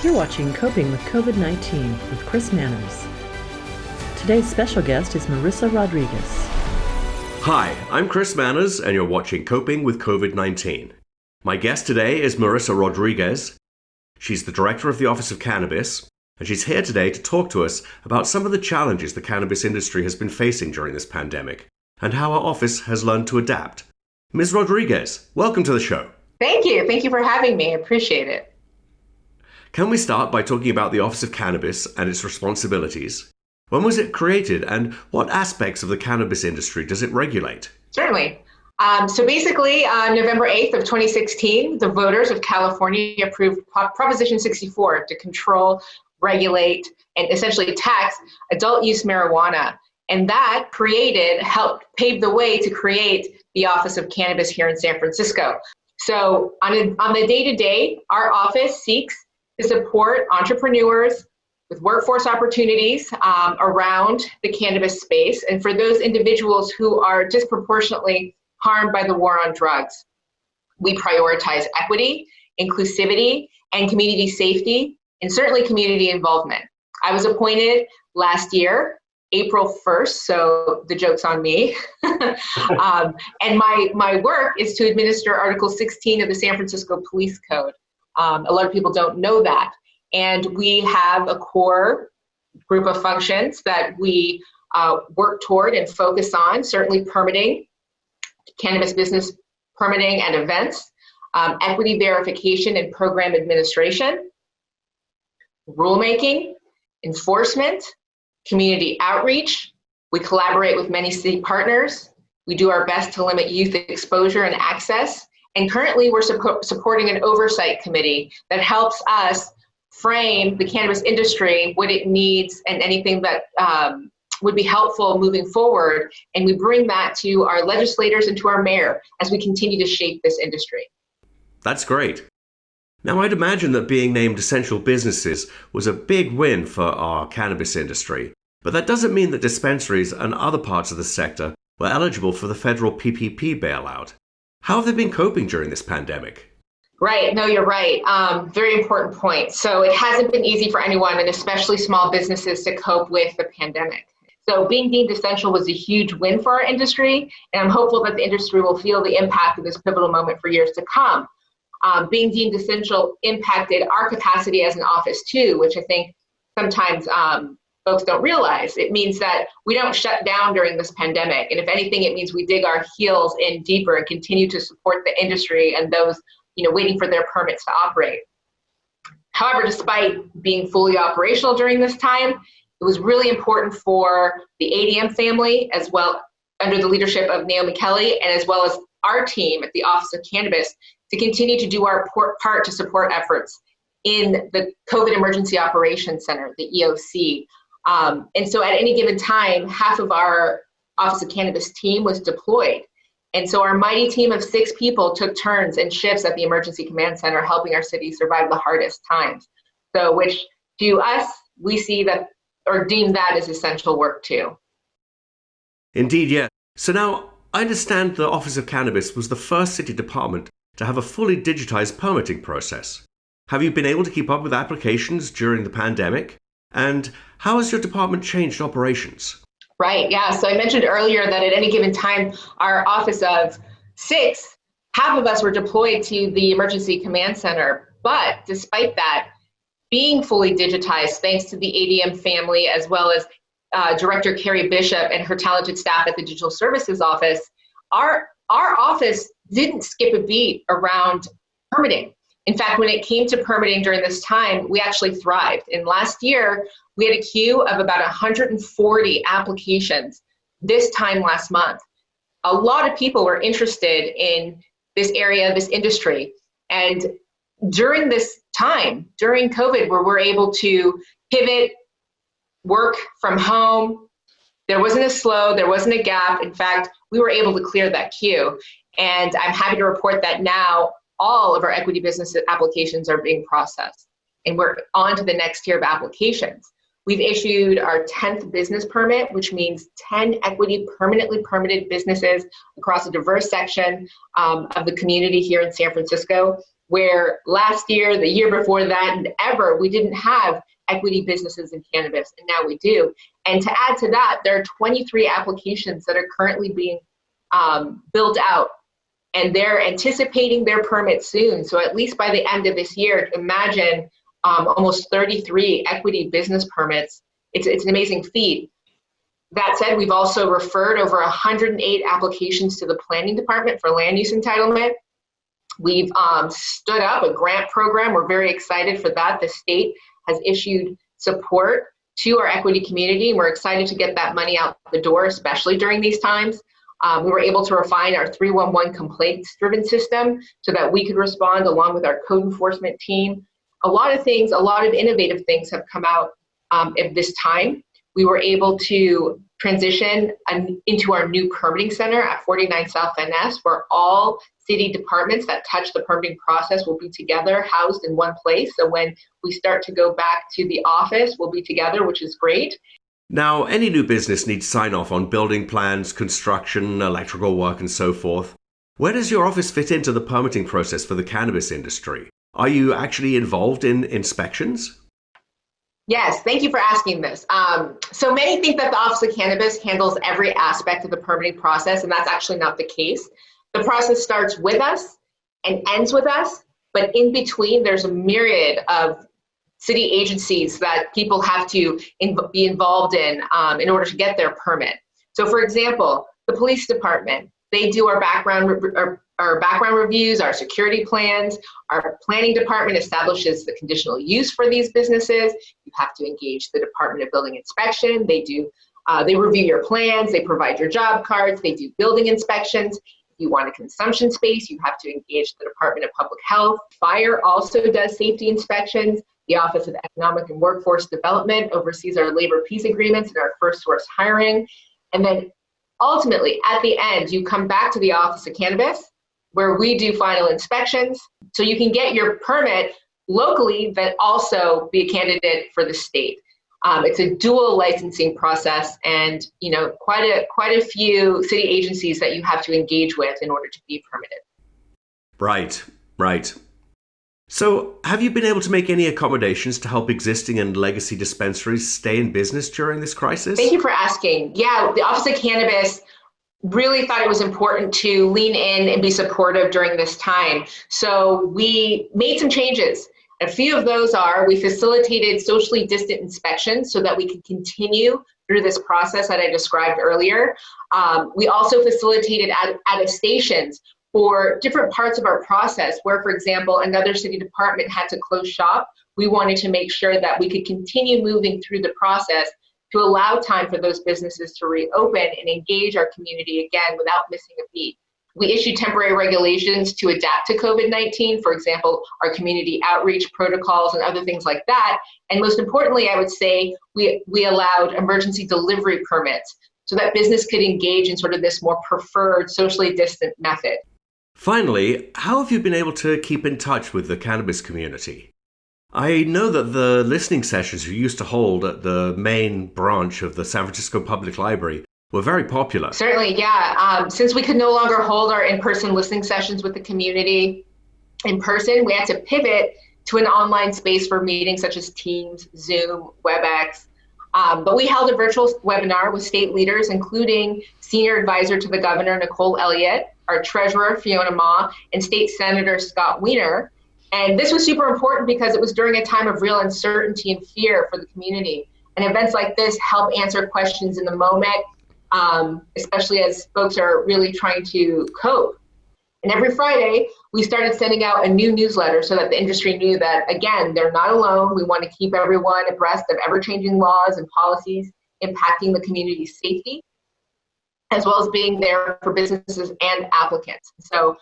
You're watching Coping with Covid-19 with Chris Manners. Today's special guest is Marisa Rodriguez. Hi, I'm Chris Manners, and you're watching Coping with Covid-19. My guest today is Marisa Rodriguez. She's the director of the Office of Cannabis, and she's here today to talk to us about some of the challenges the cannabis industry has been facing during this pandemic, and how our office has learned to adapt. Ms. Rodriguez, welcome to the show. Thank you. Thank you for having me. I appreciate it. Can we start by talking about the Office of Cannabis and its responsibilities? When was it created, and what aspects of the cannabis industry does it regulate? Certainly. So basically, on November 8th of 2016, the voters of California approved Proposition 64 to control, regulate, and essentially tax adult use marijuana. And that helped pave the way to create the Office of Cannabis here in San Francisco. So on the day-to-day, our office seeks to support entrepreneurs with workforce opportunities around the cannabis space, and for those individuals who are disproportionately harmed by the war on drugs. We prioritize equity, inclusivity, and community safety, and certainly community involvement. I was appointed last year, April 1st, so the joke's on me. And my work is to administer Article 16 of the San Francisco Police Code. A lot of people don't know that. And we have a core group of functions that we work toward and focus on, certainly permitting, cannabis business permitting and events, equity verification and program administration, rulemaking, enforcement, community outreach. We collaborate with many city partners. We do our best to limit youth exposure and access. And currently we're supporting an oversight committee that helps us frame the cannabis industry, what it needs, and anything that would be helpful moving forward. And we bring that to our legislators and to our mayor as we continue to shape this industry. That's great. Now, I'd imagine that being named essential businesses was a big win for our cannabis industry, but that doesn't mean that dispensaries and other parts of the sector were eligible for the federal PPP bailout. How have they been coping during this pandemic? Right. No, you're right. Very important point. So it hasn't been easy for anyone, and especially small businesses, to cope with the pandemic. So being deemed essential was a huge win for our industry, and I'm hopeful that the industry will feel the impact of this pivotal moment for years to come. Being deemed essential impacted our capacity as an office too, which I think sometimes folks don't realize. It means that we don't shut down during this pandemic. And if anything, it means we dig our heels in deeper and continue to support the industry and those waiting for their permits to operate. However, despite being fully operational during this time, it was really important for the ADM family, as well under the leadership of Naomi Kelly, and as well as our team at the Office of Cannabis, to continue to do our part to support efforts in the COVID Emergency Operations Center, the EOC. And so at any given time, half of our Office of Cannabis team was deployed. And so our mighty team of 6 people took turns and shifts at the Emergency Command Center, helping our city survive the hardest times. So which to us, we see that or deem that as essential work too. Indeed, yeah. So now, I understand the Office of Cannabis was the first city department to have a fully digitized permitting process. Have you been able to keep up with applications during the pandemic? And how has your department changed operations? Right, yeah. So I mentioned earlier that at any given time, our office of 6, half of us were deployed to the Emergency Command Center. But despite that, being fully digitized, thanks to the ADM family, as well as Director Carrie Bishop and her talented staff at the Digital Services Office, our office didn't skip a beat around permitting. In fact, when it came to permitting during this time, we actually thrived. And last year, we had a queue of about 140 applications this time last month. A lot of people were interested in this area, this industry. And during this time, during COVID, where we're able to pivot, work from home, there wasn't a slow, there wasn't a gap. In fact, we were able to clear that queue. And I'm happy to report that now all of our equity business applications are being processed, and we're on to the next tier of applications. We've issued our 10th business permit, which means 10 equity permanently permitted businesses across a diverse section of the community here in San Francisco, where last year, the year before that, and ever, we didn't have equity businesses in cannabis, and now we do. And to add to that, there are 23 applications that are currently being built out, and they're anticipating their permit soon. So at least by the end of this year, imagine almost 33 equity business permits. It's an amazing feat. That said, we've also referred over 108 applications to the planning department for land use entitlement. We've stood up a grant program. We're very excited for that. The state has issued support to our equity community, and we're excited to get that money out the door, especially during these times. We were able to refine our 311 complaints-driven system so that we could respond along with our code enforcement team. A lot of things, a lot of innovative things have come out at this time. We were able to transition into our new permitting center at 49 South Van Ness, where all city departments that touch the permitting process will be together, housed in one place. So when we start to go back to the office, we'll be together, which is great. Now, any new business needs sign off on building plans, construction, electrical work, and so forth. Where does your office fit into the permitting process for the cannabis industry? Are you actually involved in inspections? Yes, thank you for asking this. So many think that the Office of Cannabis handles every aspect of the permitting process, and that's actually not the case. The process starts with us and ends with us, but in between, there's a myriad of city agencies that people have to be involved in order to get their permit. So for example, the police department, they do our background reviews, our security plans. Our planning department establishes the conditional use for these businesses. You have to engage the Department of Building Inspection. They review your plans, they provide your job cards, they do building inspections. If you want a consumption space, you have to engage the Department of Public Health. Fire also does safety inspections. The Office of Economic and Workforce Development oversees our labor peace agreements and our first source hiring. And then ultimately, at the end, you come back to the Office of Cannabis, where we do final inspections. So you can get your permit locally, but also be a candidate for the state. It's a dual licensing process, and quite a few city agencies that you have to engage with in order to be permitted. Right. So, have you been able to make any accommodations to help existing and legacy dispensaries stay in business during this crisis? Thank you for asking. Yeah, the Office of Cannabis really thought it was important to lean in and be supportive during this time. So we made some changes. A few of those are, we facilitated socially distant inspections so that we could continue through this process that I described earlier. We also facilitated attestations for different parts of our process where, for example, another city department had to close shop. We wanted to make sure that we could continue moving through the process to allow time for those businesses to reopen and engage our community again without missing a beat. We issued temporary regulations to adapt to COVID-19, for example, our community outreach protocols and other things like that. And most importantly, I would say we allowed emergency delivery permits so that business could engage in sort of this more preferred socially distant method. Finally, how have you been able to keep in touch with the cannabis community? I know that the listening sessions you used to hold at the main branch of the San Francisco Public Library were very popular. Certainly, yeah. Since we could no longer hold our in-person listening sessions with the community in person, we had to pivot to an online space for meetings such as Teams, Zoom, WebEx. But we held a virtual webinar with state leaders, including Senior Advisor to the Governor, Nicole Elliott, our Treasurer, Fiona Ma, and State Senator Scott Wiener. And this was super important because it was during a time of real uncertainty and fear for the community. And events like this help answer questions in the moment, especially as folks are really trying to cope. And every Friday, we started sending out a new newsletter so that the industry knew that, again, they're not alone. We want to keep everyone abreast of ever-changing laws and policies impacting the community's safety, as well as being there for businesses and applicants. So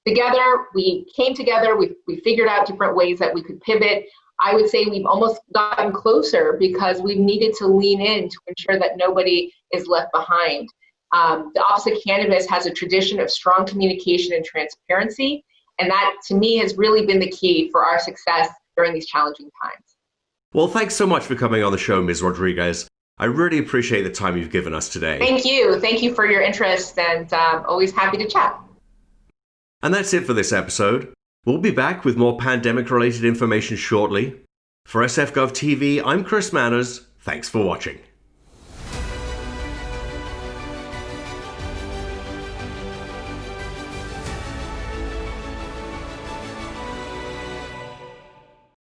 together, we came together, we figured out different ways that we could pivot. I would say we've almost gotten closer because we've needed to lean in to ensure that nobody is left behind. The Office of Cannabis has a tradition of strong communication and transparency, and that, to me, has really been the key for our success during these challenging times. Well, thanks so much for coming on the show, Ms. Rodriguez. I really appreciate the time you've given us today. Thank you. Thank you for your interest, and always happy to chat. And that's it for this episode. We'll be back with more pandemic-related information shortly. For SFGovTV, I'm Chris Manners. Thanks for watching.